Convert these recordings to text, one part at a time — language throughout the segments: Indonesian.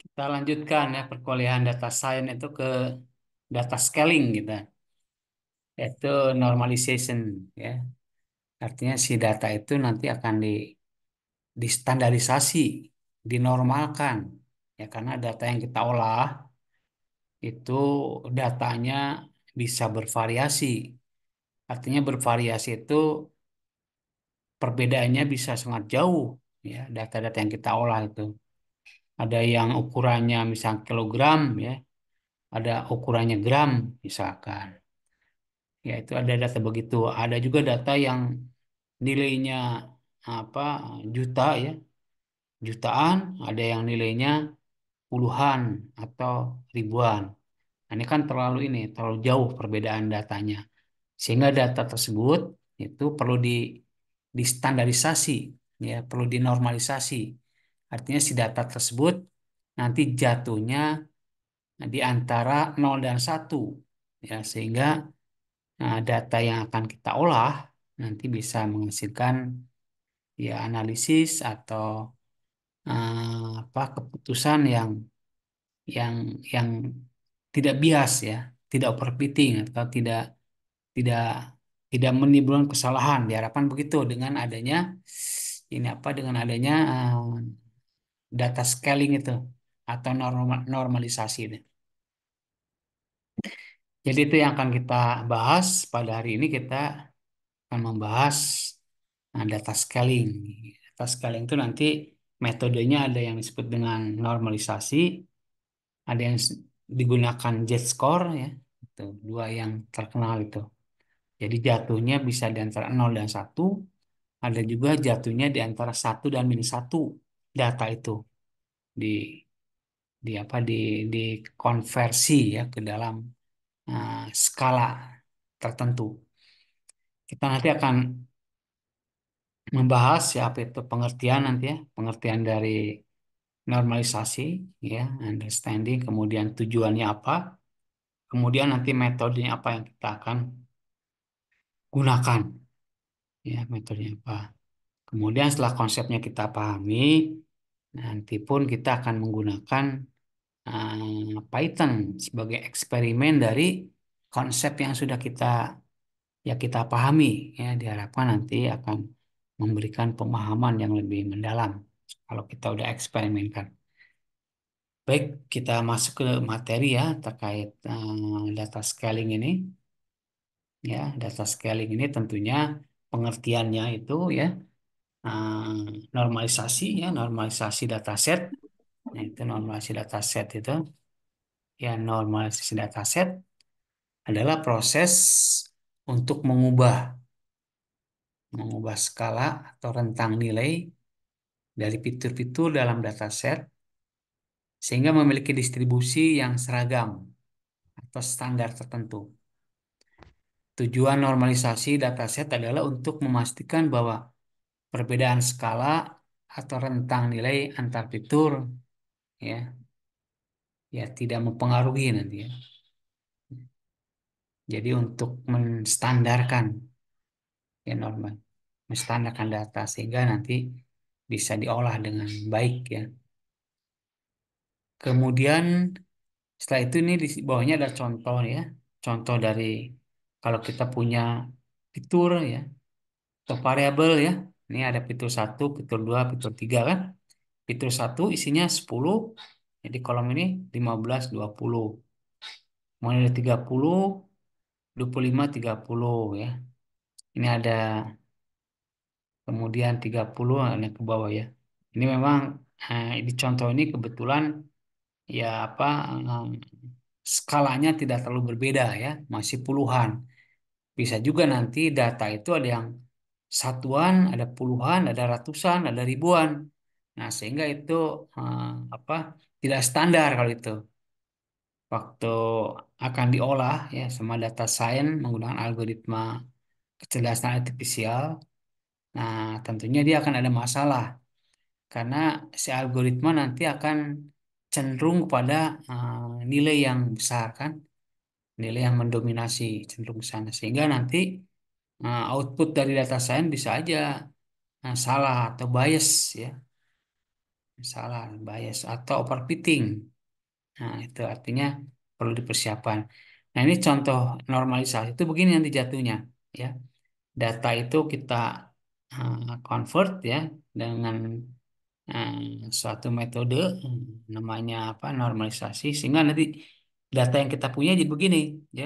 Kita lanjutkan ya perkuliahan data science itu ke data scaling gitu, yaitu normalization ya. Artinya si data itu nanti akan distandarisasi, dinormalkan ya karena data yang kita olah itu datanya bisa bervariasi. Artinya bervariasi itu perbedaannya bisa sangat jauh ya data-data yang kita olah itu. Ada yang ukurannya misal kilogram ya, ada ukurannya gram misalkan. Ya, itu ada data begitu. Ada juga data yang nilainya apa juta ya, jutaan, ada yang nilainya puluhan atau ribuan. Nah, ini kan terlalu jauh perbedaan datanya. Sehingga data tersebut itu perlu distandarisasi, ya, perlu dinormalisasi. Artinya si data tersebut nanti jatuhnya di antara 0 dan 1. Ya, sehingga data yang akan kita olah nanti bisa menghasilkan ya analisis atau apa keputusan yang yang tidak bias ya, tidak overfitting atau tidak tidak menimbulkan kesalahan. Diharapkan begitu dengan adanya ini apa dengan adanya data scaling itu atau normalisasi itu. Jadi itu yang akan kita bahas pada hari ini. Kita akan membahas data scaling. Data scaling itu nanti metodenya ada yang disebut dengan normalisasi, ada yang digunakan Z-score ya. Itu dua yang terkenal itu. Jadi jatuhnya bisa di antara 0 dan 1, ada juga jatuhnya di antara 1 dan -1 data itu di di apa dikonversi ya ke dalam skala tertentu. Kita nanti akan membahas ya apa itu pengertian nanti ya, pengertian dari normalisasi ya, understanding, kemudian tujuannya apa, kemudian nanti metodenya apa yang kita akan gunakan ya, metodenya apa. Kemudian setelah konsepnya kita pahami, nanti pun kita akan menggunakan Python sebagai eksperimen dari konsep yang sudah kita pahami ya, diharapkan nanti akan memberikan pemahaman yang lebih mendalam kalau kita udah eksperimenkan. Baik, kita masuk ke materi ya terkait data scaling ini. Ya, data scaling ini tentunya pengertiannya itu ya normalisasi ya, normalisasi dataset. Nah, itu normalisasi dataset itu ya, normalisasi dataset adalah proses untuk mengubah skala atau rentang nilai dari fitur-fitur dalam dataset sehingga memiliki distribusi yang seragam atau standar tertentu. Tujuan normalisasi dataset adalah untuk memastikan bahwa perbedaan skala atau rentang nilai antar fitur ya ya tidak mempengaruhi nanti ya. Jadi untuk menstandarkan ya normal, menstandarkan data sehingga nanti bisa diolah dengan baik ya. Kemudian setelah itu ini di bawahnya ada contoh ya, contoh dari kalau kita punya fitur ya atau variabel ya. Ini ada fitur satu, fitur 2, fitur 3 kan. Fitur satu isinya 10, jadi kolom ini 15, 20. Kemudian ada 30, 25, 30 ya. Ini ada kemudian 30 ada ke bawah ya. Ini memang di contoh ini kebetulan ya apa skalanya tidak terlalu berbeda ya, masih puluhan. Bisa juga nanti data itu ada yang satuan, ada puluhan, ada ratusan, ada ribuan. Nah, sehingga itu eh, apa tidak standar kalau itu. Waktu akan diolah ya sama data science menggunakan algoritma kecerdasan artifisial. Nah, tentunya dia akan ada masalah karena si algoritma nanti akan cenderung pada nilai yang besar kan, nilai yang mendominasi cenderung ke sana sehingga nanti output dari data science bisa aja salah atau bias ya. salah, bias atau overfitting. Nah, itu artinya perlu dipersiapkan. Nah, ini contoh normalisasi itu begini nanti jatuhnya, ya. Data itu kita convert ya dengan eh, suatu metode namanya apa normalisasi sehingga nanti data yang kita punya jadi begini, ya.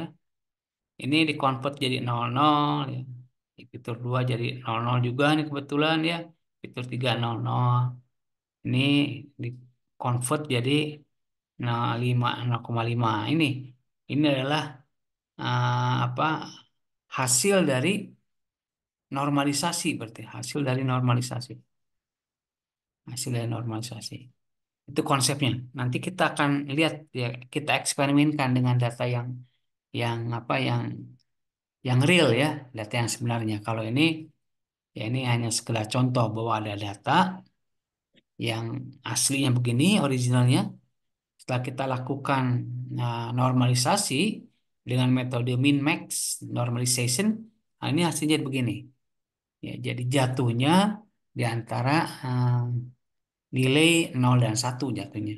Ini dikonvert jadi 00 ya. Fitur 2 jadi 00 juga nih kebetulan ya. Fitur 3 00. Ini di convert jadi 0,5 0,5 ini adalah apa hasil dari normalisasi berarti hasil dari normalisasi itu konsepnya. Nanti kita akan lihat ya, kita eksperimenkan dengan data yang apa yang real ya, data yang sebenarnya. Kalau ini ya ini hanya sekedar contoh bahwa ada data yang aslinya begini originalnya. Setelah kita lakukan normalisasi dengan metode min-max normalization, nah ini hasilnya begini. Ya, jadi jatuhnya di antara nilai 0 dan 1 jatuhnya.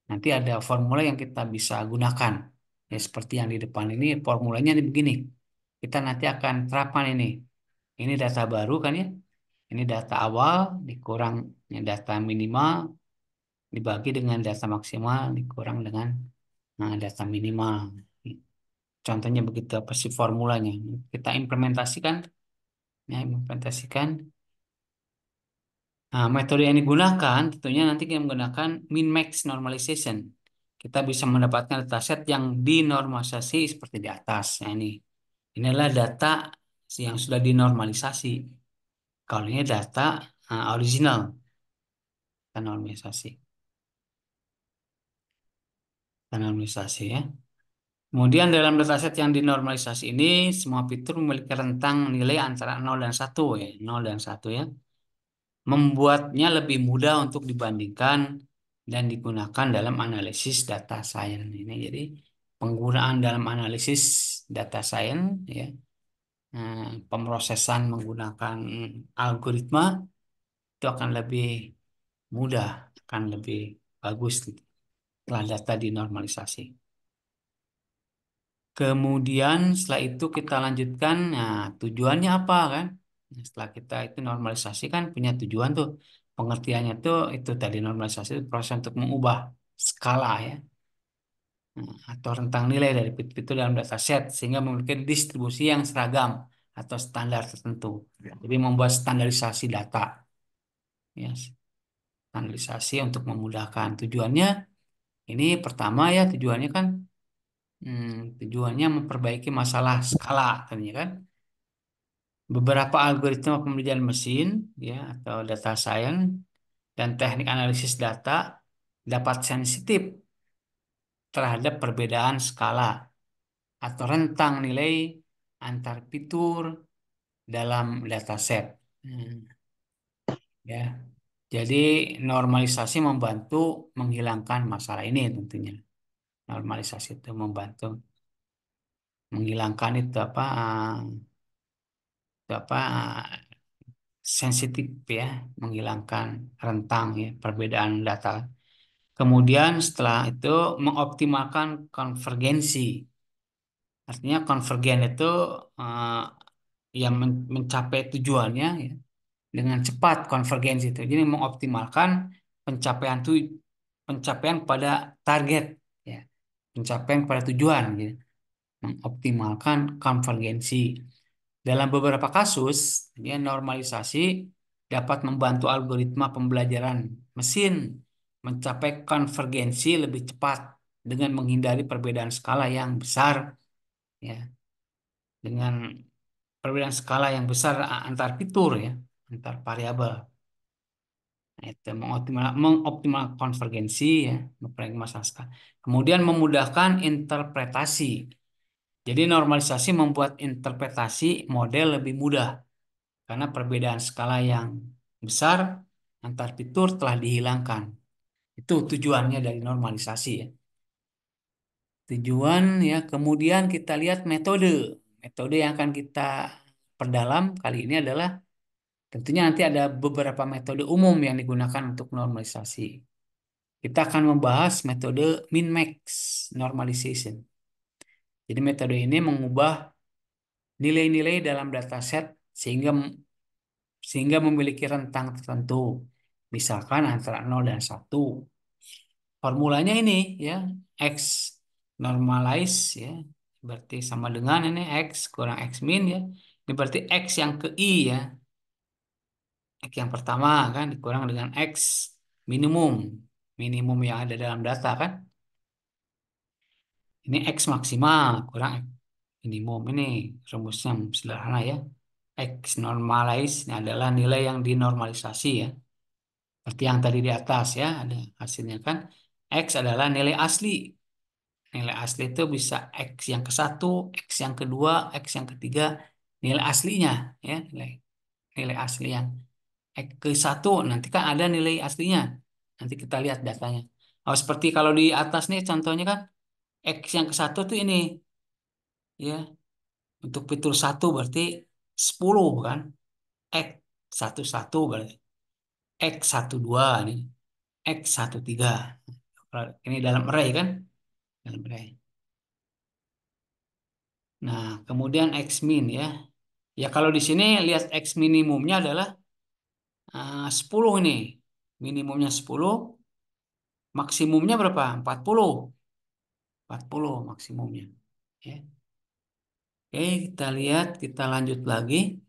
Nanti ada formula yang kita bisa gunakan. Ya, seperti yang di depan ini, formulanya ini begini. Kita nanti akan terapkan ini. Ini data baru kan ya. Ini data awal dikurang ya, data minimal dibagi dengan data maksimal dikurang dengan data minimal. Contohnya begitu apa sih formulanya? Kita implementasikan, ya, implementasikan. Nah, metode yang digunakan tentunya nanti kita menggunakan min-max normalization. Kita bisa mendapatkan dataset yang dinormalisasi seperti di atas. Nah, inilah data yang sudah dinormalisasi. Kalau ini data original, kita normalisasi, kita normalisasi ya. Kemudian dalam dataset yang dinormalisasi ini, semua fitur memiliki rentang nilai antara 0 dan 1 ya, 0 dan 1 ya. Membuatnya lebih mudah untuk dibandingkan dan digunakan dalam analisis data science ini. Jadi penggunaan dalam analisis data science ya, pemrosesan menggunakan algoritma itu akan lebih mudah, akan lebih bagus setelah data dinormalisasi. Kemudian setelah itu kita lanjutkan, nah tujuannya apa kan? Nah, setelah kita itu normalisasi kan punya tujuan tuh. Pengertiannya tuh itu tadi normalisasi itu proses untuk mengubah skala ya, atau rentang nilai dari fitur dalam dataset sehingga memiliki distribusi yang seragam atau standar tertentu. Jadi membuat standarisasi data, ya, standarisasi untuk memudahkan. Tujuannya ini pertama ya tujuannya kan tujuannya memperbaiki masalah skala tadinya kan. Beberapa algoritma pembelajaran mesin ya atau data science dan teknik analisis data dapat sensitif terhadap perbedaan skala atau rentang nilai antar fitur dalam dataset. Hmm, ya. Jadi normalisasi membantu menghilangkan masalah ini tentunya. Normalisasi itu membantu menghilangkan itu apa sensitif ya, menghilangkan rentang ya perbedaan data. Kemudian setelah itu mengoptimalkan konvergensi. Artinya konvergen itu eh, yang mencapai tujuannya ya, dengan cepat konvergensi itu. Jadi mengoptimalkan pencapaian pencapaian pada target ya, pencapaian pada tujuan gitu. Mengoptimalkan konvergensi. Dalam beberapa kasus, ya, normalisasi dapat membantu algoritma pembelajaran mesin mencapai konvergensi lebih cepat dengan menghindari perbedaan skala yang besar, ya, dengan perbedaan skala yang besar antar fitur, ya, antar variabel. Nah, itu mengoptimal konvergensi, ya, memperbaiki masalah skala. Kemudian memudahkan interpretasi. Jadi normalisasi membuat interpretasi model lebih mudah karena perbedaan skala yang besar antar fitur telah dihilangkan. Itu tujuannya dari normalisasi ya. Tujuan ya, kemudian kita lihat metode. Metode yang akan kita perdalam kali ini adalah Tentunya nanti ada beberapa metode umum yang digunakan untuk normalisasi. Kita akan membahas metode min-max normalization. Jadi metode ini mengubah nilai-nilai dalam dataset sehingga sehingga memiliki rentang tertentu. Misalkan antara 0 dan 1. Formulanya ini ya, X normalize ya, berarti sama dengan ini X kurang X min ya. Ini berarti X yang ke I ya. X yang pertama kan dikurang dengan X minimum. Minimum yang ada dalam data kan. Ini X maksimal kurang X minimum. Ini rumusnya sederhana ya. X normalize ini adalah nilai yang dinormalisasi ya. Seperti yang tadi di atas ya, ada hasilnya kan. X adalah nilai asli. Nilai asli itu bisa X yang ke satu, X yang kedua, X yang ketiga. Nilai aslinya ya, nilai asli yang X ke satu nanti kan ada nilai aslinya. Nanti kita lihat datanya. Oh, seperti kalau di atas nih contohnya kan X yang ke satu tuh ini ya. Untuk fitur satu berarti 10 kan. X satu satu berarti X satu dua nih. X satu tiga. Ini dalam array kan? Dalam array. Nah, kemudian X min ya. Ya kalau di sini lihat X minimumnya adalah 10 ini. Minimumnya 10, maksimumnya berapa? 40. 40 maksimumnya. Ya. Oke, kita lihat, kita lanjut lagi.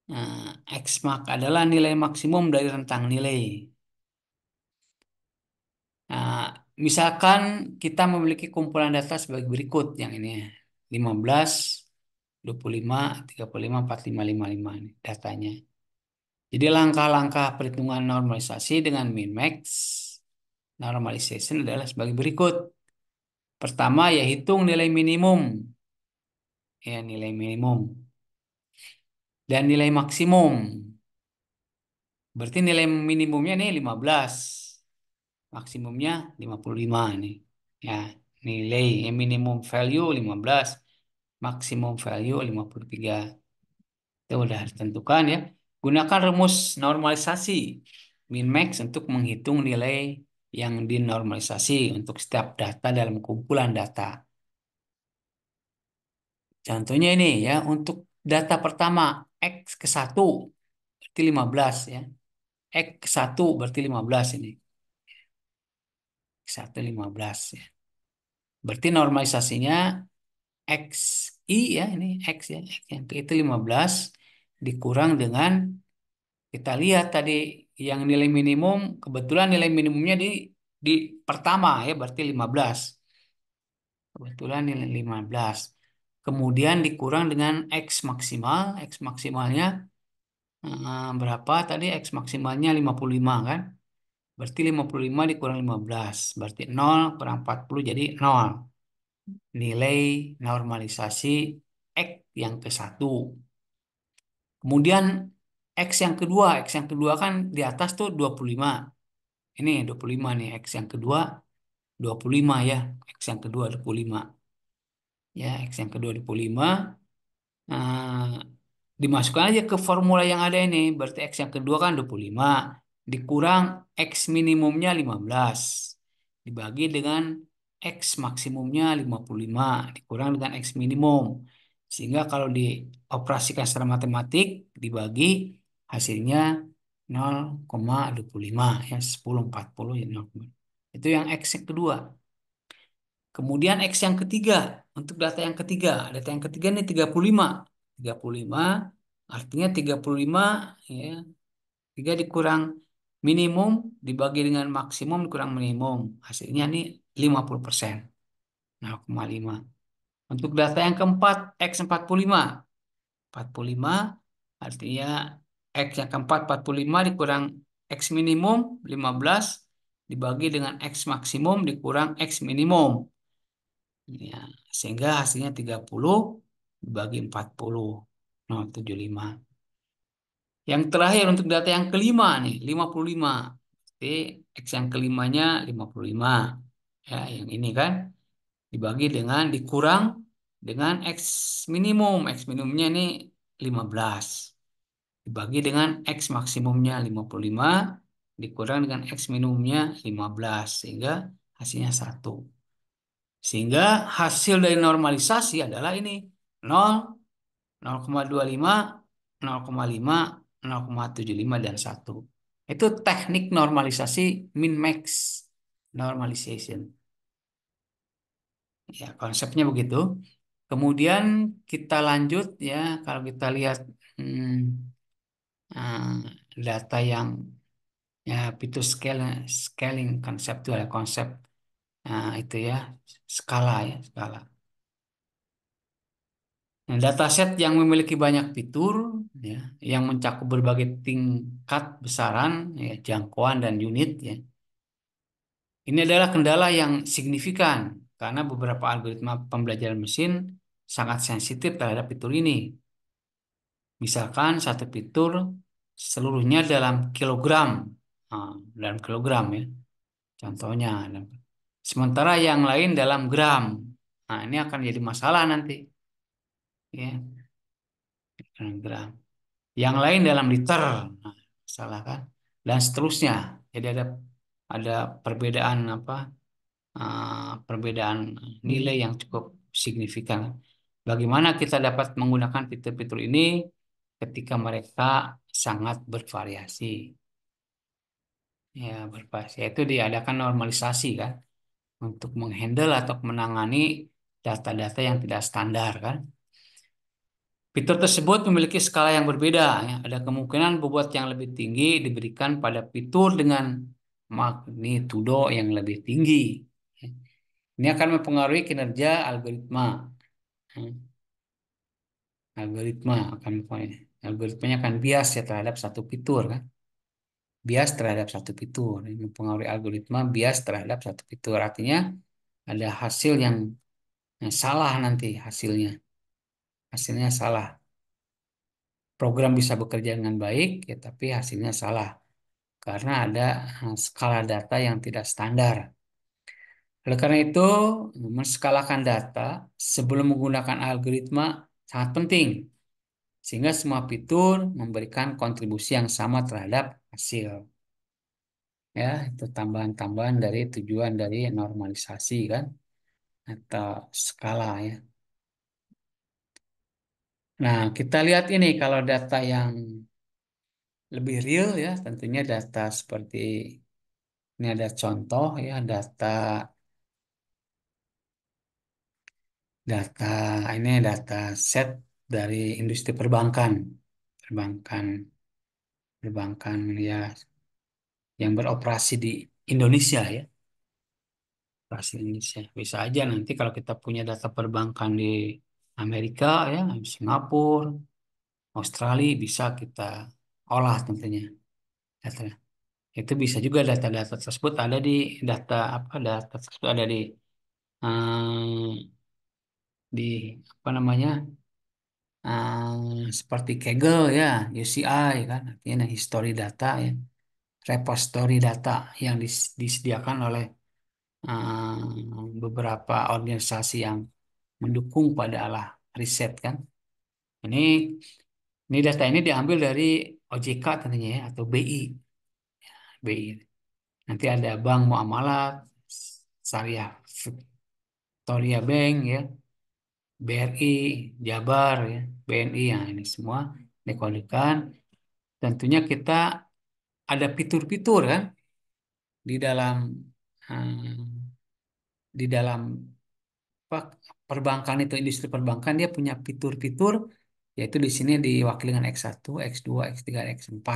Nah, X max adalah nilai maksimum dari rentang nilai. Nah, misalkan kita memiliki kumpulan data sebagai berikut yang ini ya. 15, 25, 35, 45, 55 ini datanya. Jadi langkah-langkah perhitungan normalisasi dengan min-max normalization adalah sebagai berikut. Pertama ya hitung nilai minimum. Ya, nilai minimum. Dan nilai maksimum. Berarti nilai minimumnya nih 15. Maksimumnya 55 nih. Ya, nilai minimum value 15, maksimum value 53. Itu udah ditentukan ya. Gunakan rumus normalisasi min-max untuk menghitung nilai yang dinormalisasi untuk setiap data dalam kumpulan data. Contohnya ini ya, untuk data pertama X ke satu berarti 15 ya. X ke satu berarti 15 ini. X satu 15 ya. Berarti normalisasinya X I ya, ini X ya. X yang ke itu 15 dikurang dengan kita lihat tadi yang nilai minimum, kebetulan nilai minimumnya di pertama ya, berarti 15. Kebetulan nilai 15. Kemudian dikurang dengan X maksimal. X maksimalnya berapa tadi? X maksimalnya 55 kan? Berarti 55 dikurang 15. Berarti 0 kurang 40 jadi 0. Nilai normalisasi X yang ke satu. Kemudian X yang kedua kan di atas tuh 25. Ini 25 nih, X yang kedua 25 ya. X yang kedua 25. Ya, X yang kedua 25. Nah, dimasukkan aja ke formula yang ada ini. Berarti X yang kedua kan 25. Dikurang X minimumnya 15. Dibagi dengan X maksimumnya 55. Dikurang dengan X minimum. Sehingga kalau dioperasikan secara matematik, dibagi hasilnya 0,25 ya 10 40 ya 0. Itu yang X yang kedua. Kemudian X yang ketiga, untuk data yang ketiga ini 35. 35 artinya 35 ya, 3 dikurang minimum dibagi dengan maksimum dikurang minimum. Hasilnya ini 50%. 0,5. Untuk data yang keempat X 45. 45 artinya X yang keempat 45 dikurang X minimum 15 dibagi dengan X maksimum dikurang X minimum. Ya, sehingga hasilnya 30 dibagi 40. 0,75. Yang terakhir untuk data yang kelima nih, 55. Jadi X yang kelimanya 55. Ya, yang ini kan dibagi dengan dikurang dengan X minimum. X minimumnya ini 15. dibagi dengan X maksimumnya 55 dikurang dengan X minimumnya 15 sehingga hasilnya 1. Sehingga hasil dari normalisasi adalah ini 0, 0,25, 0,5, 0,75 dan 1. Itu teknik normalisasi min-max normalization. Ya, konsepnya begitu. Kemudian kita lanjut ya, kalau kita lihat hmm, data yang ya itu scaling konseptual ya, konsep itu ya skala ya skala. Nah, dataset yang memiliki banyak fitur ya, yang mencakup berbagai tingkat besaran ya, jangkauan dan unit ya. Ini adalah kendala yang signifikan karena beberapa algoritma pembelajaran mesin sangat sensitif terhadap fitur ini. Misalkan satu fitur seluruhnya dalam kilogram, dalam kilogram ya, contohnya. Sementara yang lain dalam gram. Nah, ini akan jadi masalah nanti, ya, dalam gram. Yang lain dalam liter, nah, salah kan? Dan seterusnya. Jadi ada perbedaan apa? Perbedaan nilai yang cukup signifikan. Bagaimana kita dapat menggunakan fitur-fitur ini ketika mereka sangat bervariasi? Ya, bervariasi. Itu diadakan normalisasi kan untuk menghandle atau menangani data-data yang tidak standar kan. Fitur tersebut memiliki skala yang berbeda. Ya. Ada kemungkinan bobot yang lebih tinggi diberikan pada fitur dengan magnitudo yang lebih tinggi. Ya. Ini akan mempengaruhi kinerja algoritma. Ya. Algoritma akan algoritmanya akan bias ya terhadap satu fitur kan. Bias terhadap satu fitur. Ini mempengaruhi algoritma bias terhadap satu fitur. Artinya ada hasil yang salah nanti hasilnya. Hasilnya salah. Program bisa bekerja dengan baik, ya, tapi hasilnya salah karena ada skala data yang tidak standar. Oleh karena itu, menskalakan data sebelum menggunakan algoritma sangat penting, sehingga semua fitur memberikan kontribusi yang sama terhadap hasil. Ya, itu tambahan-tambahan dari tujuan dari normalisasi kan, atau skala ya. Nah, kita lihat ini kalau data yang lebih real ya, tentunya data seperti ini ada contoh ya data data ini data set dari industri perbankan perbankan perbankan ya yang beroperasi di Indonesia ya operasi di Indonesia bisa aja nanti kalau kita punya data perbankan di Amerika ya Singapura Australia bisa kita olah tentunya data itu bisa juga data-data tersebut ada di data apa data tersebut ada di apa namanya seperti Kaggle ya, UCI kan, artinya history data ya, repository data yang disediakan oleh beberapa organisasi yang mendukung pada alah riset kan. Ini ini data ini diambil dari OJK tentunya ya atau BI, BI. Nanti ada Bank Muamalat, Syariah Victoria Bank ya, BRI, Jabar ya, BNI ya ini semua dikeluarkan. Tentunya kita ada fitur-fitur kan di dalam eh, di dalam apa, perbankan itu industri perbankan dia punya fitur-fitur yaitu di sini diwakili dengan X1, X2, X3, X4.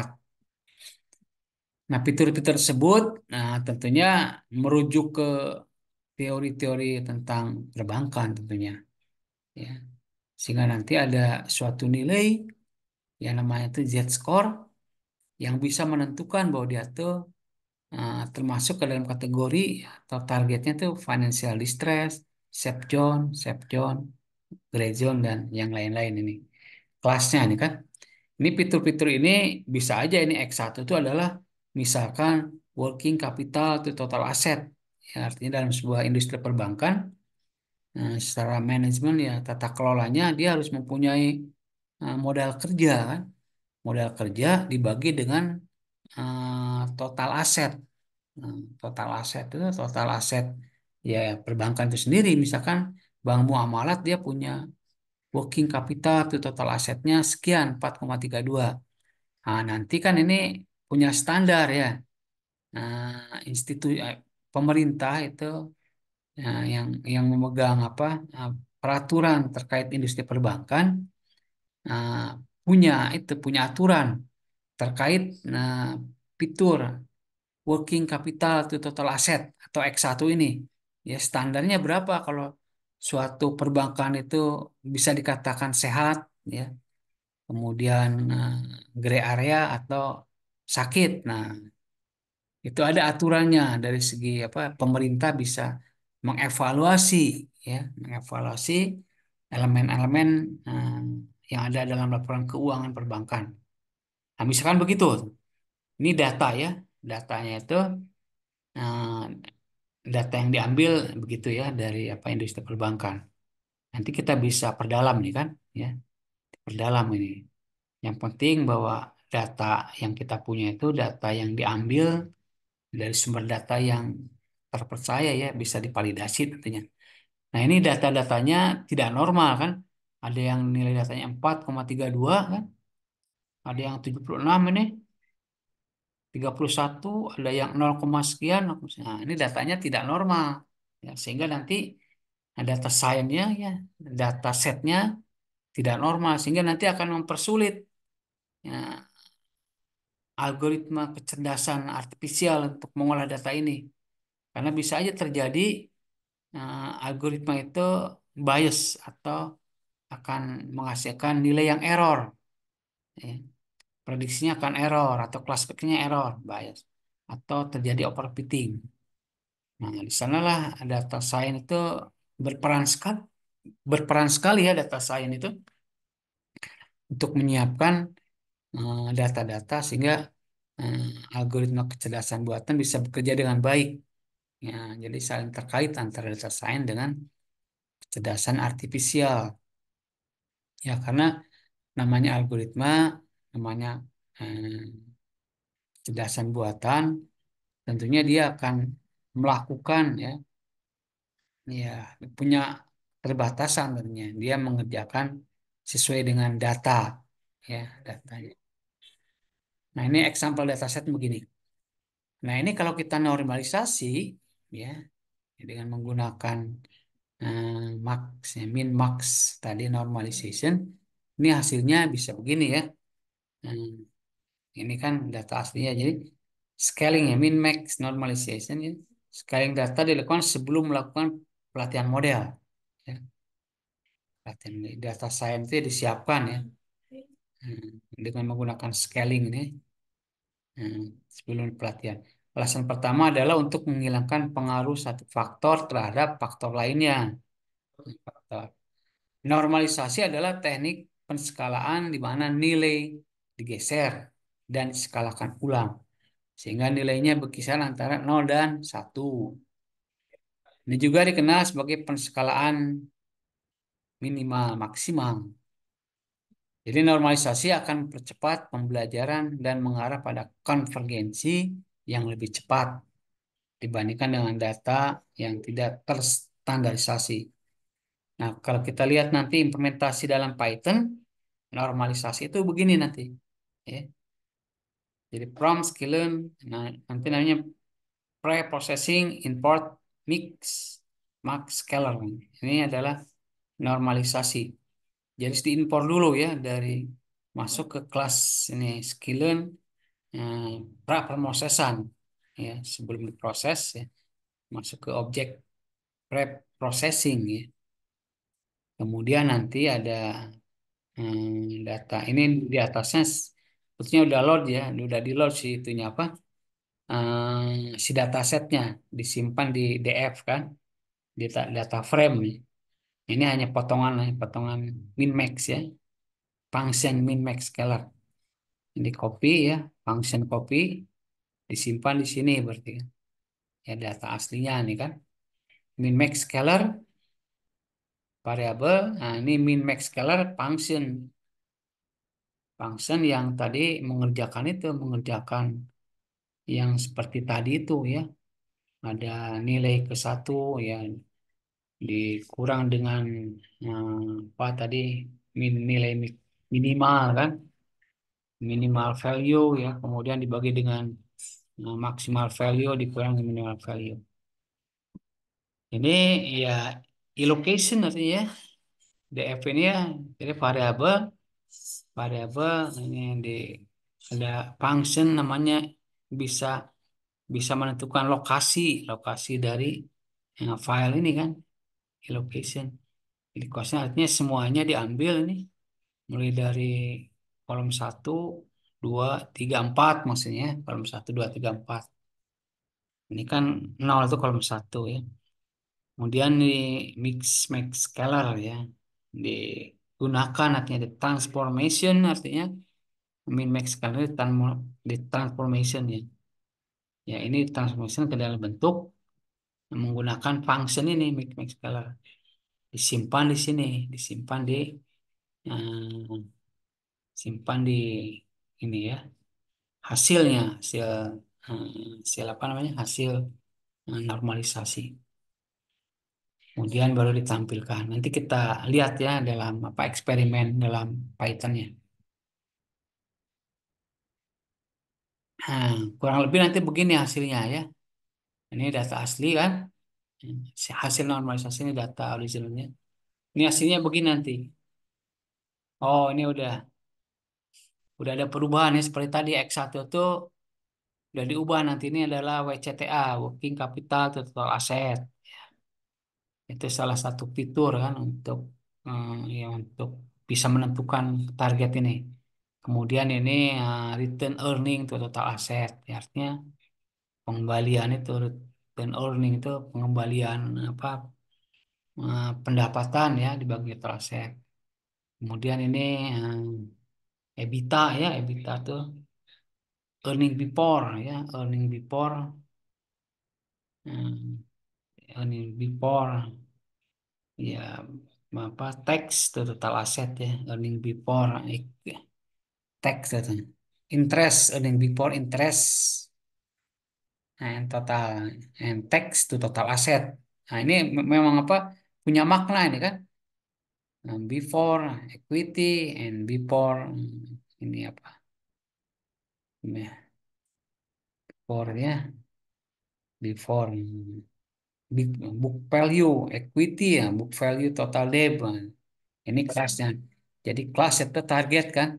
Nah, fitur-fitur tersebut nah tentunya merujuk ke teori-teori tentang perbankan tentunya ya. Sehingga nanti ada suatu nilai yang namanya itu Z-score yang bisa menentukan bahwa dia tuh termasuk ke dalam kategori atau targetnya tuh financial distress, safe zone, gray zone dan yang lain-lain ini. Kelasnya ini kan. Ini fitur-fitur ini bisa aja ini X1 itu adalah misalkan working capital to total asset. Ya, artinya dalam sebuah industri perbankan secara manajemen ya tata kelolanya dia harus mempunyai modal kerja kan modal kerja dibagi dengan total aset. Total aset itu total aset ya perbankan itu sendiri. Misalkan bank muamalat dia punya working capital itu total asetnya sekian 4,32. Nah, nanti kan ini punya standar ya. Institusi pemerintah itu yang memegang apa peraturan terkait industri perbankan uh, punya aturan terkait fitur working capital to total asset atau X1 ini. Ya, standarnya berapa kalau suatu perbankan itu bisa dikatakan sehat, ya. Kemudian gray area atau sakit. Nah, itu ada aturannya dari segi apa pemerintah bisa mengevaluasi ya, mengevaluasi elemen-elemen eh, yang ada dalam laporan keuangan perbankan. Nah, misalkan begitu. Ini data ya. Datanya itu eh, data yang diambil begitu ya dari apa industri perbankan. Nanti kita bisa perdalam nih kan, ya, perdalam ini. Yang penting bahwa data yang kita punya itu data yang diambil dari sumber data yang terpercaya ya, bisa divalidasi tentunya. Nah, ini data-datanya tidak normal kan. Ada yang nilai datanya 4,32 kan, ada yang 76 ini, 31, ada yang 0, sekian. Nah, ini datanya tidak normal. Ya, sehingga nanti data science-nya ya, data setnya tidak normal sehingga nanti akan mempersulit ya, algoritma kecerdasan artifisial untuk mengolah data ini. Karena bisa aja terjadi algoritma itu bias atau akan menghasilkan nilai yang error. Ya. Prediksinya akan error atau classification error, bias. Atau terjadi overfitting. Nah, di sanalah data science itu berperan sekali, ya data science itu untuk menyiapkan data-data sehingga algoritma kecerdasan buatan bisa bekerja dengan baik. Ya, jadi saling terkait antara data science dengan kecerdasan artifisial. Ya, karena namanya algoritma, namanya eh, kecerdasan buatan, tentunya dia akan melakukan ya, ya punya keterbatasan tentunya. Dia mengerjakan sesuai dengan data, ya datanya. Nah, ini example dataset begini. Nah, ini kalau kita normalisasi, ya, dengan menggunakan max, ya, min max tadi normalization, ini hasilnya bisa begini ya. Hmm, ini kan data aslinya, jadi scaling ya, min max normalization ya. Scaling data dilakukan sebelum melakukan pelatihan model. Ya. Pelatihan data science itu disiapkan ya, dengan menggunakan scaling ini. Sebelum pelatihan. Alasan pertama adalah untuk menghilangkan pengaruh satu faktor terhadap faktor lainnya. Faktor. Normalisasi adalah teknik penskalaan di mana nilai digeser dan diskalakan ulang. Sehingga nilainya berkisar antara 0 dan 1. Ini juga dikenal sebagai penskalaan minimal maksimal. Jadi normalisasi akan mempercepat pembelajaran dan mengarah pada konvergensi yang lebih cepat dibandingkan dengan data yang tidak terstandarisasi. Nah, kalau kita lihat nanti implementasi dalam Python, normalisasi itu begini nanti. Ya. Jadi prompt, skillen, nah, nanti namanya pre-processing, import, mix, max, scalar. Ini adalah normalisasi. Jadi diimpor dulu ya dari masuk ke kelas ini skillen, eh, pra pemosesan ya sebelum diproses ya masuk ke objek pre-processing ya. Kemudian nanti ada data. Ini di atasnya sebetulnya udah load ya, udah di load si itunya apa? Si datasetnya disimpan di DF kan, data frame. Ini hanya potongan min max ya, function min max scalar. Ini copy ya, function copy disimpan di sini berarti kan. Ya data aslinya nih kan. Min max scalar variabel. Nah, ini min max scalar function Function yang tadi mengerjakan itu, mengerjakan yang seperti tadi itu ya. Ada nilai ke satu ya dikurang dengan apa tadi nilai minimal kan, minimal value ya, kemudian dibagi dengan maksimal value dikurang dengan minimal value. Ini ya allocation artinya ya, DF ini ya, jadi variabel variabel ini di ada function namanya bisa bisa menentukan lokasi lokasi dari file ini kan, allocation. Jadi kosnya artinya semuanya diambil nih, mulai dari kolom satu 2 3 4 maksudnya, kolom satu 2 3 4. Ini kan 0 itu kolom satu ya. Kemudian di mix max scalar ya. Digunakan artinya di transformation artinya min max scalar di transformation ya. Ya ini transformation ke dalam bentuk menggunakan function ini mix max scalar. Disimpan di sini, disimpan di eh, simpan di ini ya, hasilnya hasil hasil apa namanya, hasil normalisasi, kemudian baru ditampilkan nanti kita lihat ya dalam apa eksperimen dalam Python-nya. Nah, kurang lebih nanti begini hasilnya ya, ini data asli kan. Hasil normalisasi ini data originalnya, ini hasilnya begini nanti. Oh ini udah ada perubahan ya, seperti tadi X1 itu udah diubah, nanti ini adalah WCTA, Working Capital to Total Asset. Itu salah satu fitur kan untuk ya untuk bisa menentukan target ini. Kemudian ini return earning to total asset. Ya, artinya pengembalian itu return earning itu pengembalian apa pendapatan ya dibagi total aset. Kemudian ini EBITDA ya, EBITDA tuh earning before ya, earning before earning before ya apa tax to total asset ya, earning before tax katanya. Interest, earning before interest, and total, and tax to total asset. Nah, ini memang apa punya makna ini kan. Before equity and before ini apa? Ya, before ya, before book value equity ya, book value total debt. Nah, ini kelasnya. Jadi kelas itu target kan.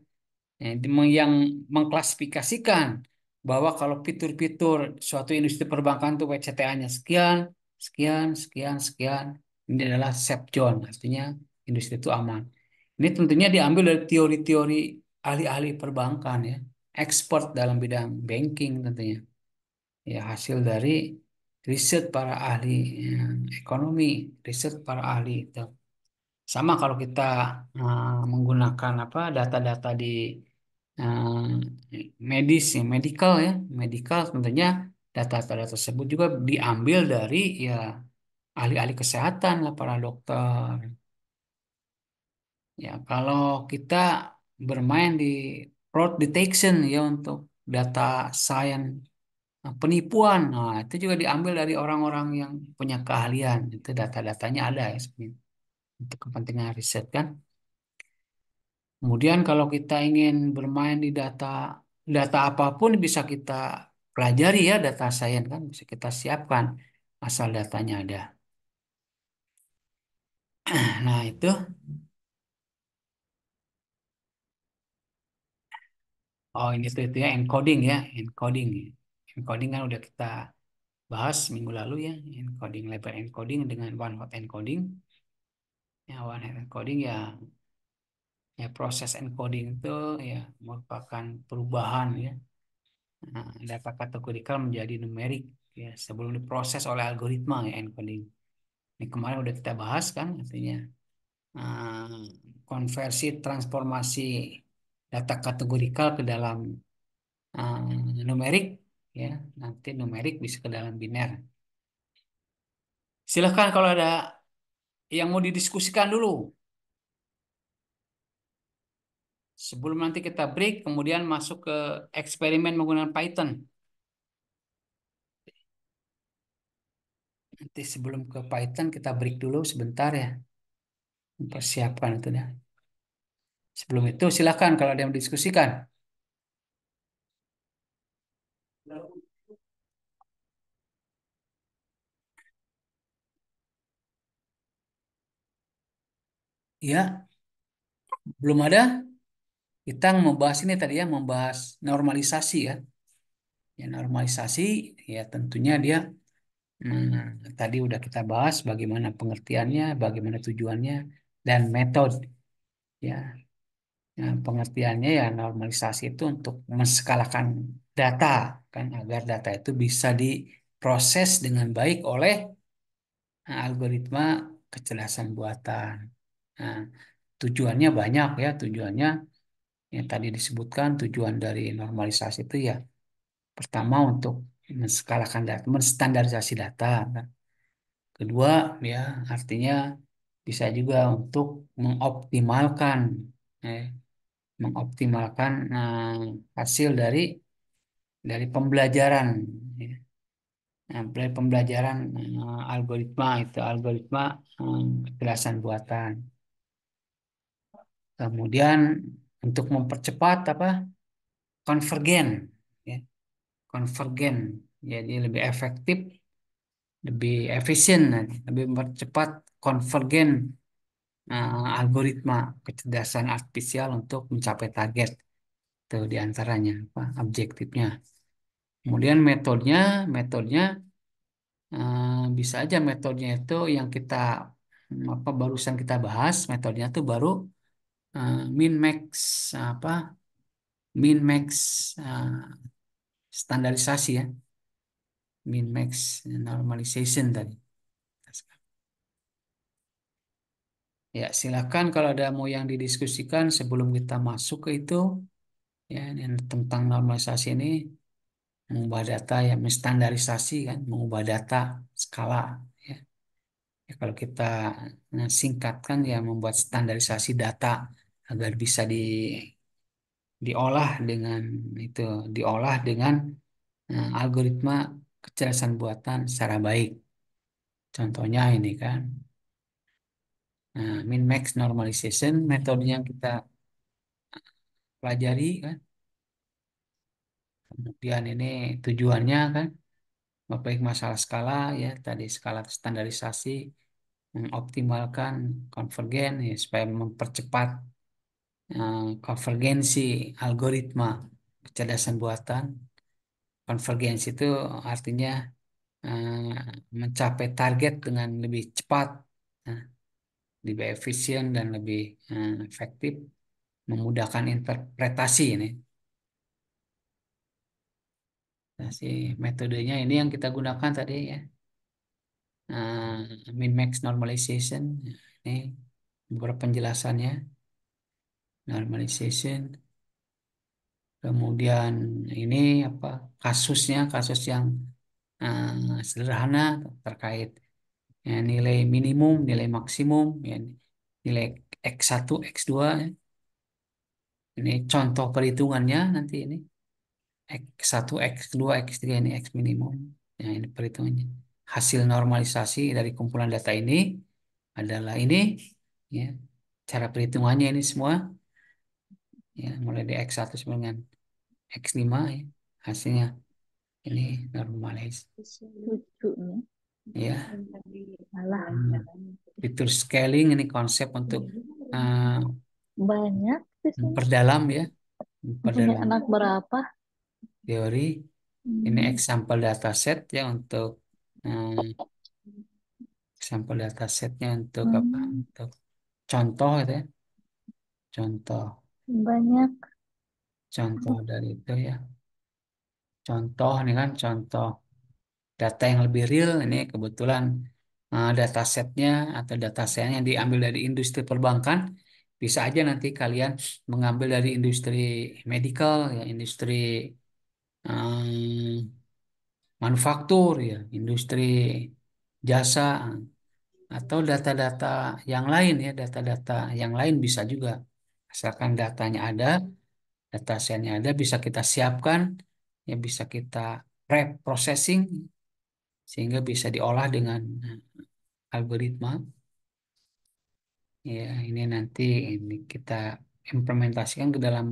Yang mengklasifikasikan bahwa kalau fitur-fitur suatu industri perbankan itu WCTA-nya sekian, sekian, sekian, sekian. Ini adalah safe zone, artinya industri itu aman. Ini tentunya diambil dari teori-teori ahli-ahli perbankan ya, expert dalam bidang banking tentunya. Ya hasil dari riset para ahli ekonomi, riset para ahli itu. Sama kalau kita menggunakan apa data-data di medis, ya, medical ya, medical tentunya data-data tersebut juga diambil dari ya ahli-ahli kesehatan lah, para dokter. Ya kalau kita bermain di fraud detection ya untuk data science penipuan, nah itu juga diambil dari orang-orang yang punya keahlian. Itu data-datanya ada ya sebenarnya untuk kepentingan riset kan. Kemudian kalau kita ingin bermain di data, data apapun bisa kita pelajari ya, data science kan bisa kita siapkan asal datanya ada. Nah itu, oh ini tuh itu ya encoding ya, encoding. Encoding kan udah kita bahas minggu lalu ya, encoding, label encoding dengan one hot encoding. Ya one hot encoding ya, ya proses encoding itu ya merupakan perubahan ya, data kategorikal menjadi numerik ya sebelum diproses oleh algoritma ya encoding. Ini kemarin udah kita bahas kan, artinya eh, konversi transformasi data kategorikal ke dalam numerik ya, nanti numerik bisa ke dalam biner. Silahkan kalau ada yang mau didiskusikan dulu. Sebelum nanti kita break, kemudian masuk ke eksperimen menggunakan Python. Nanti sebelum ke Python kita break dulu sebentar ya, mempersiapkan itu ya. Sebelum itu silakan kalau ada yang mendiskusikan. Ya, belum ada. Kita membahas ini tadi ya, membahas normalisasi ya. Ya normalisasi, ya tentunya dia tadi udah kita bahas bagaimana pengertiannya, bagaimana tujuannya, dan metode. Ya, nah, pengertiannya ya normalisasi itu untuk menskalakan data kan agar data itu bisa diproses dengan baik oleh algoritma kecerdasan buatan. Nah, tujuannya banyak ya, tujuannya yang tadi disebutkan tujuan dari normalisasi itu ya pertama untuk menskalakan data, menstandarisasi data. Kan. Kedua ya artinya bisa juga untuk mengoptimalkan eh, mengoptimalkan hasil dari pembelajaran ya. Nah, dari pembelajaran algoritma itu algoritma kecerdasan buatan. Kemudian untuk mempercepat apa konvergen ya, konvergen jadi lebih efektif, lebih efisien, lebih mempercepat konvergen algoritma kecerdasan artifisial untuk mencapai target itu diantaranya apa objektifnya. Kemudian metodenya bisa aja metodenya itu yang kita apa barusan kita bahas metodenya itu baru min max apa min max standarisasi ya min max normalization tadi. Ya silakan kalau ada mau yang didiskusikan sebelum kita masuk ke itu ya yang tentang normalisasi ini mengubah data ya menstandarisasi kan mengubah data skala ya. Ya, kalau kita singkatkan ya membuat standarisasi data agar bisa diolah dengan itu diolah dengan algoritma kecerdasan buatan secara baik. Contohnya ini kan min-max normalization metode yang kita pelajari kan. Kemudian ini tujuannya kan baik masalah skala ya tadi skala standarisasi mengoptimalkan konvergen ya, supaya mempercepat konvergensi algoritma kecerdasan buatan. Konvergensi itu artinya mencapai target dengan lebih cepat, nah, lebih efisien dan lebih efektif, memudahkan interpretasi ini. Nah, si metodenya ini yang kita gunakan tadi ya, min-max normalization. Ini beberapa penjelasannya, normalization. Kemudian ini apa kasusnya, kasus yang sederhana terkait ya, nilai minimum, nilai maksimum, ya, nilai X1, X2. Ya. Ini contoh perhitungannya nanti ini X1, X2, X3 ini X minimum. Ya, ini perhitungannya. Hasil normalisasi dari kumpulan data ini adalah ini ya. Cara perhitungannya ini semua ya mulai dari X1 sampai dengan X5 ya. Hasilnya ini normalis Lucunya ya. malah Fitur scaling ini konsep untuk eh, banyak di sini. memperdalam ya, Punya memperdalam anak berapa? teori. Ini Hmm, example dataset ya untuk example datasetnya untuk apa? hmm, Untuk contoh gitu ya, contoh, banyak. contoh dari itu ya. Contoh ini kan contoh data yang lebih real ini kebetulan datasetnya atau datasetnya yang diambil dari industri perbankan bisa aja nanti kalian mengambil dari industri medical ya industri em, manufaktur ya industri jasa atau data-data yang lain ya data-data yang lain bisa juga Asalkan datanya ada, data setnya ada, bisa kita siapkan, ya bisa kita pre-processing sehingga bisa diolah dengan algoritma. Ya, ini nanti ini kita implementasikan ke dalam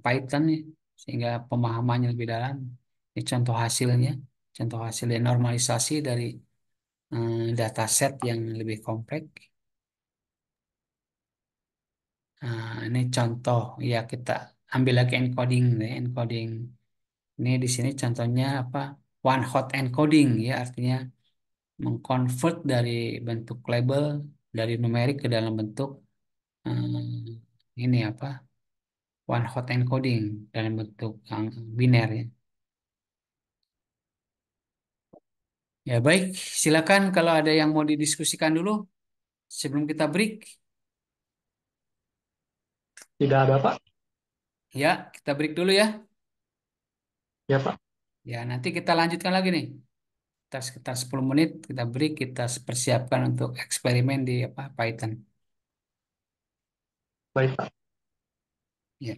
Python ya, sehingga pemahamannya lebih dalam. Ini contoh hasilnya, contoh hasilnya normalisasi dari dataset yang lebih kompleks. Ini contoh ya kita ambil lagi encoding, ya, encoding. Ini di sini contohnya apa? One hot encoding ya, artinya mengconvert dari bentuk label dari numerik ke dalam bentuk ini apa? One hot encoding dalam bentuk yang biner ya. Ya baik, silakan kalau ada yang mau didiskusikan dulu sebelum kita break. Tidak ada, Pak. Ya, kita break dulu ya. Ya, Pak. Ya, nanti kita lanjutkan lagi nih. Kita sekitar 10 menit kita break, kita persiapkan untuk eksperimen di apa Python. Baik, Pak. Ya.